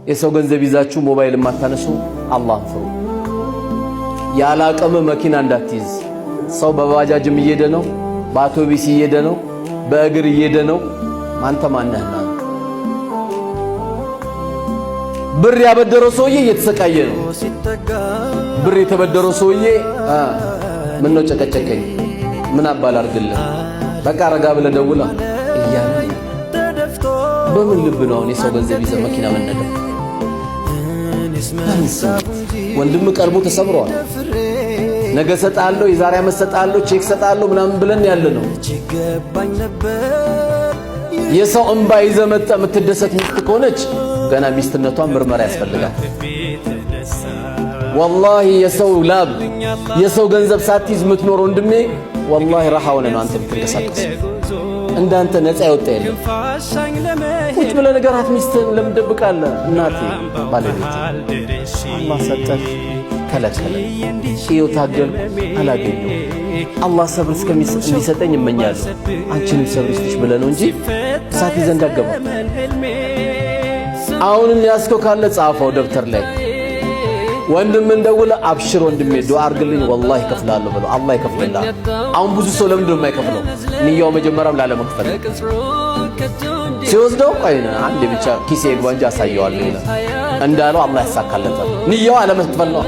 የሰው ገንዘብ ይዛችሁ ሞባይል ማታነሱ አላህን ፍሩ። ያለ አቅም መኪና እንዳትይዝ። ሰው በባጃጅም እየሄደ ነው፣ በአውቶቢስ እየሄደ ነው፣ በእግር እየሄደ ነው። አንተ ማነህና? ብር ያበደረው ሰውዬ እየተሰቃየ ነው። ብር የተበደረው ሰውዬ ምን ነው ጨቀጨቀኝ፣ ምን አባል አድርግልህ፣ በቃ ረጋ ብለህ ደውላ እያለ በምን ልብ ነው አሁን የሰው ገንዘብ ይዘህ መኪና መነዳት? ወንድም ቀልቡ ተሰብሯል። ነገ ሰጣለሁ፣ የዛሬ ዓመት ሰጣለሁ፣ ቼክ ሰጣለሁ ምናምን ብለን ያለ ነው። የሰው እንባ ይዘህ መጥተህ የምትደሰት ሚስት ከሆነች ገና ሚስትነቷን ምርመራ ያስፈልጋል። ወላሂ የሰው ላብ የሰው ገንዘብ ሳትይዝ የምትኖር ወንድሜ ወላሂ ረሃ ሆነ ነው አንተ የምትንቀሳቀስ። እንዳንተ ነፃ ይወጣ የለም። ቁጭ ብለህ ነገራት ሚስትህን ለምን ደብቃለህ? እናቴ ባለቤት አላህ ሰጠህ ከለከለ። ይኸው ታገልኩ አላገኘሁም። አላህ ሰብር እንዲሰጠኝ እመኛለሁ። አንቺንም ሰብር ይስጥሽ ብለህ ነው እንጂ ሳት ይዘህ እንዳትገባ። አሁንም ያስከው ካለ ጻፈው ደብተር ላይ። ወንድም እንደውልህ አብሽር ወንድሜ ዱዓ አድርግልኝ ወላሂ እከፍላለሁ ብለው አላህ ይከፍልልሃል። አሁን ብዙ ሰው ለምንድን ነው የማይከፍለው? ንያው መጀመሪያም ላለመክፈል ሲወስደው ቆይና አንዴ ብቻ ኪሴ ይግባ እንጂ አሳየዋለሁ ይላል እንዳለው አላህ ያሳካለታል። ንያው አለመክፈል ነው።